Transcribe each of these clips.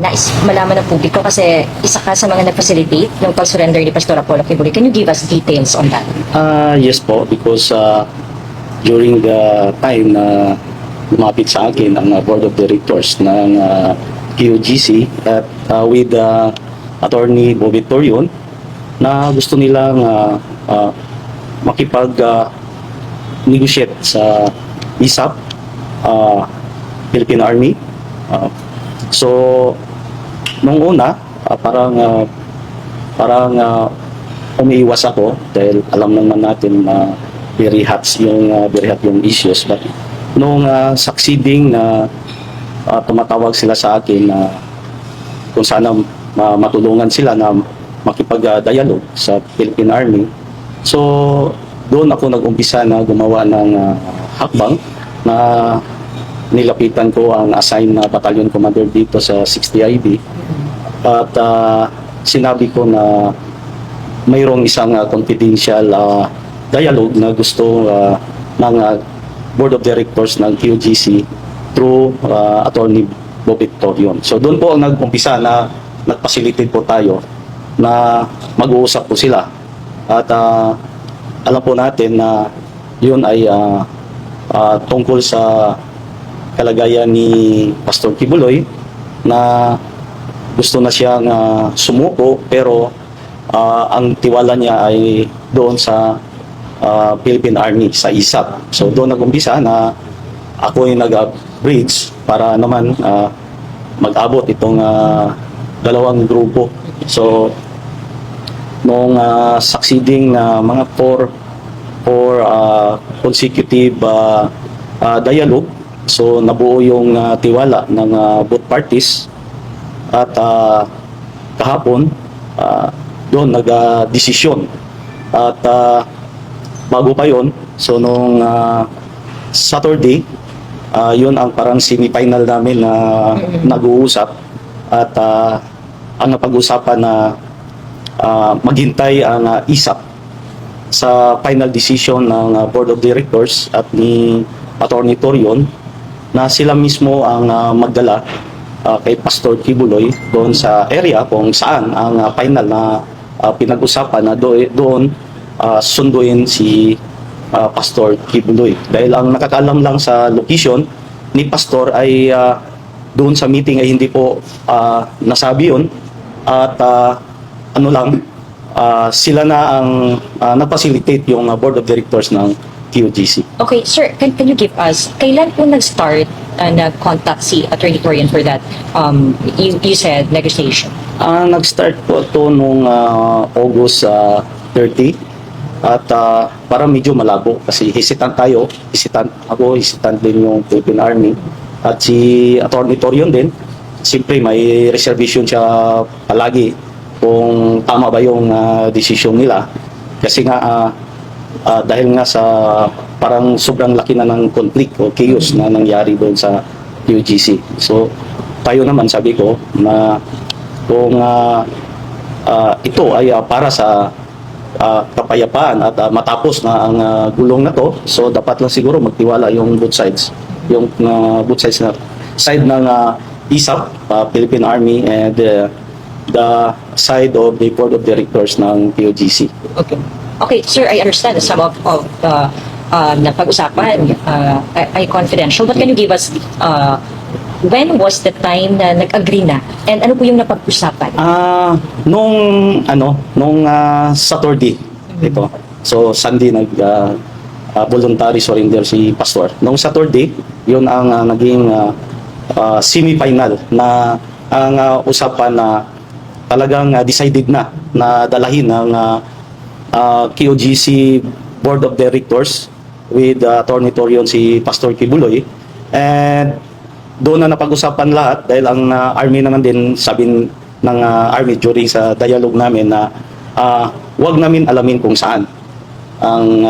nais malaman ng publiko kasi isa ka sa mga nag-facilitate ng pag-surrender ni Pastor Apollo Kibuloy. Can you give us details on that? Yes po, because during the time na lumapit sa akin ang board of directors ng QGC at with Attorney Bobby Torion na gusto nilang makipag-negotiate sa ISAP, Philippine Army. So, nung una, parang umiiwas ako dahil alam naman natin na very hot yung issues. But nung succeeding na tumatawag sila sa akin na kung sana matulungan sila na makipag-dialogue sa Philippine Army, so doon ako nag-umpisa na gumawa ng hakbang na nilapitan ko ang assigned na battalion commander dito sa 60 IB at sinabi ko na mayroong isang confidential dialogue na gusto ng board of directors ng QGC through Attorney Bobby Torion. So doon po ang nag-umpisa na nag-facilitate po tayo na mag-uusap po sila at alam po natin na yun ay tungkol sa kalagayan ni Pastor Kibuloy na gusto na siyang sumuko pero ang tiwala niya ay doon sa Philippine Army, sa ISAP. So doon nag-umpisa na ako ay nag-bridge para naman mag-abot itong dalawang grupo. So nung succeeding na mga four consecutive dialogue, so nabuo yung tiwala ng both parties at kahapon doon nag-desisyon at bago pa yon, so nung Saturday yun ang parang semi-final namin na nag-uusap at ang napag-usapan na maghintay ang ISAP sa final decision ng board of directors at ni Attorney Torion na sila mismo ang magdala kay Pastor Kibuloy doon sa area kung saan ang final na pinag-usapan na doon sunduin si Pastor Kibuloy. Dahil ang nakakaalam lang sa location ni Pastor ay doon sa meeting ay hindi po nasabi yun at sila na ang nag-facilitate yung board of directors ng QGC. Okay, sir, can you give us, kailan po nag-start nag-contact si Attorney Torion for that, you said, negotiation? Nag-start po ito noong August 30 at parang medyo malabo kasi hesitant tayo, hesitant din yung Philippine Army at si Attorney Torion din, siyempre may reservation siya palagi kung tama ba yung desisyon nila kasi nga dahil nga sa parang sobrang laki na ng conflict o chaos na nangyari doon sa UGC. So tayo naman sabi ko na kung ito ay para sa kapayapaan at matapos na ang gulong na to, so dapat lang siguro magtiwala yung both sides. Yung both sides na side ng ISAP, Philippine Army, and the side of the board of directors ng POGC. Okay. Okay, sir, I understand some of the na pag-usapan ay confidential, but can you give us when was the time na nag-agree na and ano po yung napag-usapan? Nung Saturday ito. So Sunday voluntary surrender si Pastor. Nung Saturday, yun ang naging semi-final na ang usapan na talagang decided na dalahin ng QGC Board of Directors with Attorney Torion si Pastor Kibuloy, and doon na napag-usapan lahat dahil ang Army naman din sabi ng Army during sa dialogue namin na wag namin alamin kung saan ang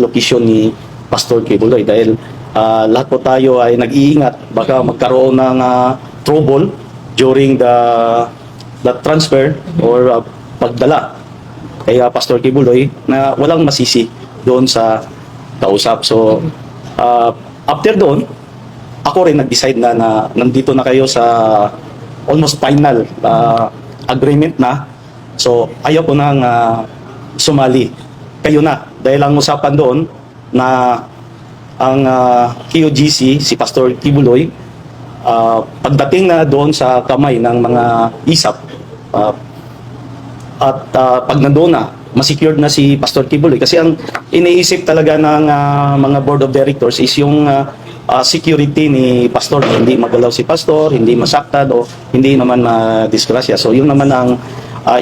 location ni Pastor Kibuloy dahil lahat po tayo ay nag-iingat baka magkaroon ng trouble during the transfer or pagdala kay Pastor Kibuloy na walang masisi doon sa kausap. So after doon, ako rin nag-decide na nandito na kayo sa almost final agreement na. So ayaw ko nang sumali. Kayo na. Dahil ang usapan doon na ang KOGC, si Pastor Kibuloy, pagdating na doon sa kamay ng mga ISAP, at pag nandoon na, ma-secured na si Pastor Kibuloy. Kasi ang iniisip talaga ng mga board of directors is yung security ni Pastor. Hindi magalaw si Pastor, hindi masaktan o hindi naman ma-disgrasya. So yun naman ang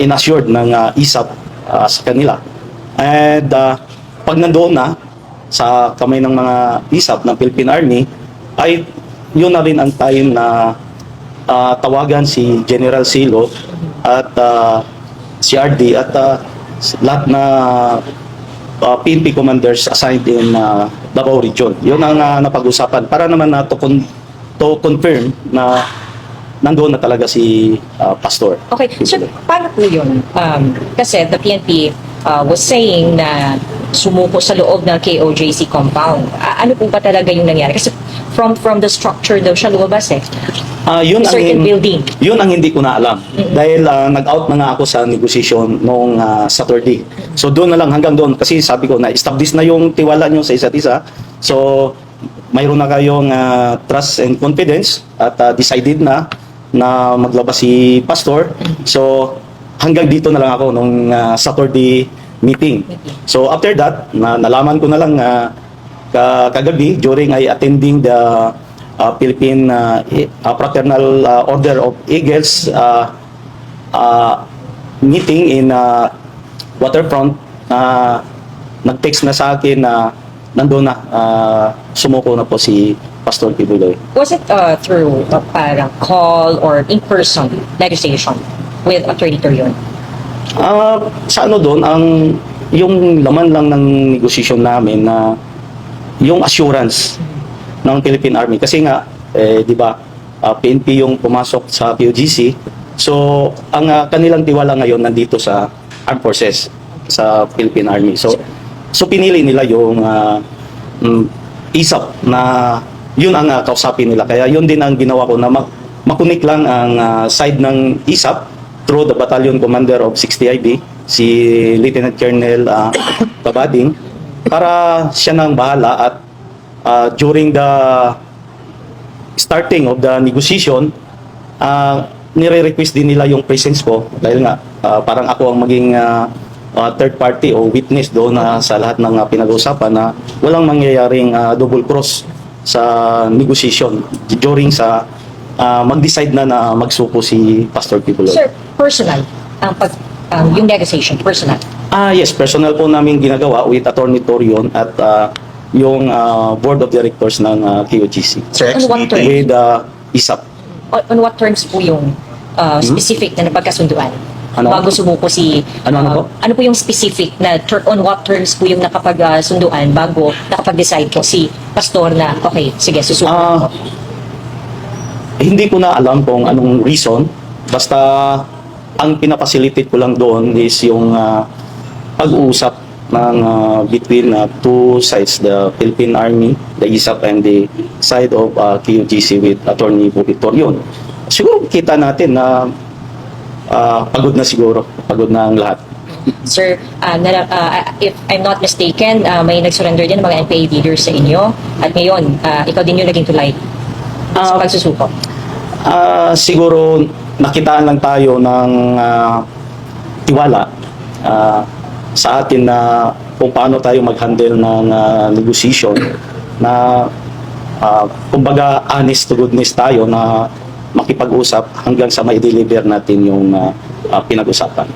inassured ng ISAP sa kanila. And pag nandoon na sa kamay ng mga ISAP ng Philippine Army, ay yun na rin ang time na tawagan si General Silo at si RD at lahat na PNP commanders assigned in Davao Region. Yun ang napag-usapan para naman na to confirm na nandoon na talaga si Pastor. Okay, so paano po yun? Kasi the PNP was saying na sumuko sa loob ng KOJC compound. Ano po ba talaga yung nangyari? Kasi from the structure daw siya lumabas eh. Yun Certain building. Yun ang hindi ko na alam. Dahil nag-out na nga ako sa negotiation noong Saturday. So doon na lang, hanggang doon. Kasi sabi ko, na-establish na yung tiwala nyo sa isa't isa. So mayroon na kayong trust and confidence at decided na maglabas si Pastor. So hanggang dito na lang ako nung Saturday meeting. So after that, nalaman ko na lang kagabi during I attending the Philippine Fraternal Order of Eagles meeting in Waterfront. Nag-text na sa akin na nandoon na, sumuko na po si Pastor Kibuloy. Was it through parang call or in-person negotiation with Attorney Torion? Sa ano doon, yung laman lang ng negosasyon namin na yung assurance ng Philippine Army. Kasi nga, di ba, PNP yung pumasok sa POGC. So, ang kanilang tiwala ngayon nandito sa Armed Forces, sa Philippine Army. So pinili nila yung ISAP na yun ang kausapin nila. Kaya yun din ang ginawa ko na makunik lang ang side ng ISAP through the Battalion Commander of 60IB, si Lieutenant Colonel Babading, para siya nang bahala at during the starting of the negotiation, nire-request din nila yung presence ko dahil nga parang ako ang maging third party o witness doon sa lahat ng pinag-uusapan na walang mangyayaring double cross sa negotiation during sa mag-decide na magsuko si Pastor Kibuloy. Sir, personal, yung negotiation, personal. Yes, personal po namin ginagawa with Attorney Torion at yung board of directors ng KOGC. Sir, On what terms? With ISAP. On what terms po yung specific na napagkasunduan? Ano? Bago sumuko si... Ano po? Ano po yung specific na on what terms po yung nakapagsunduan bago nakapag-decide po si Pastor na okay, sige, susuko po? Hindi ko na alam kung anong reason. Basta ang pinapacilitate ko lang doon is yung pag-uusap ng between two sides, the Philippine Army, the ISAP, and the side of KOGC with Attorney Bobby Torion. Siguro kita natin na pagod na siguro. Pagod na ang lahat. Sir, if I'm not mistaken, may nag-surrender din ng mga NPA leaders sa inyo. At ngayon, ikaw din yung naging tulay sa pagsusuko. Siguro nakitaan lang tayo ng tiwala sa atin na kung paano tayo mag-handle ng negotiation na kumbaga honest to goodness tayo na makipag-usap hanggang sa mai-deliver natin yung pinag-usapan.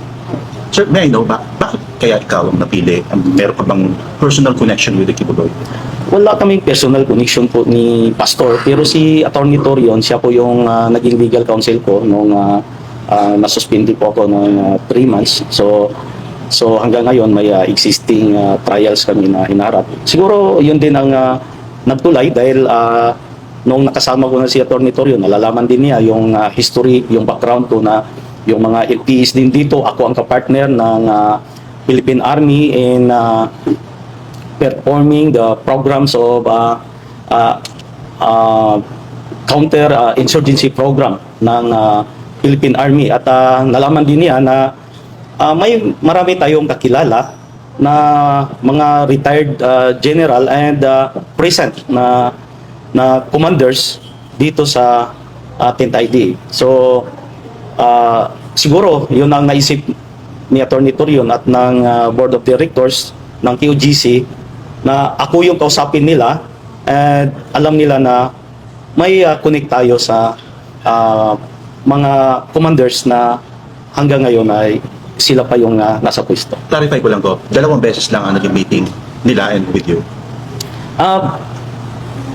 Sir, may I know, bakit kaya ikaw ang napili? Meron ka bang personal connection with the Kibuloy? Wala kaming personal connection po ni Pastor, pero si Attorney Torion, siya po yung naging legal counsel ko nung nasuspindi po ako ng 3 months. So hanggang ngayon may existing trials kami na hinaharap. Siguro yun din ang nagtulay dahil nung nakasama ko na si Attorney Torion, nalalaman din niya yung history, yung background ko na yung mga LPs din dito. Ako ang kapartner ng Philippine Army in performing the programs of counter insurgency program ng Philippine Army at nalaman din niya na may marami tayong kakilala na mga retired general and present na commanders dito sa 10th IDA. So siguro yun ang naisip ni Attorney Torion at ng Board of Directors ng QGC na ako yung kausapin nila and alam nila na may connect tayo sa mga commanders na hanggang ngayon ay sila pa yung nasa pwesto. Clarify ko lang ko, 2 beses lang ang naging meeting nila and with you.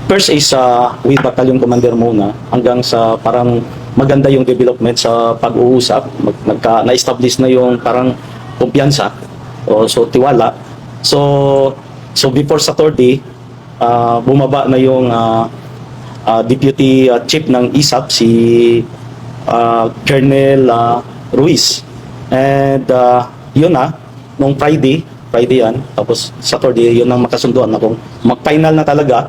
First is with Battalion Commander muna hanggang sa parang maganda yung development sa pag-uusap. Na-establish na yung parang kumpiyansa o so tiwala. So before Saturday, bumaba na yung Deputy Chief ng ISAP si Colonel Ruiz. And yun nung Friday yan, tapos Saturday, yun ang makasunduan na kung mag-final na talaga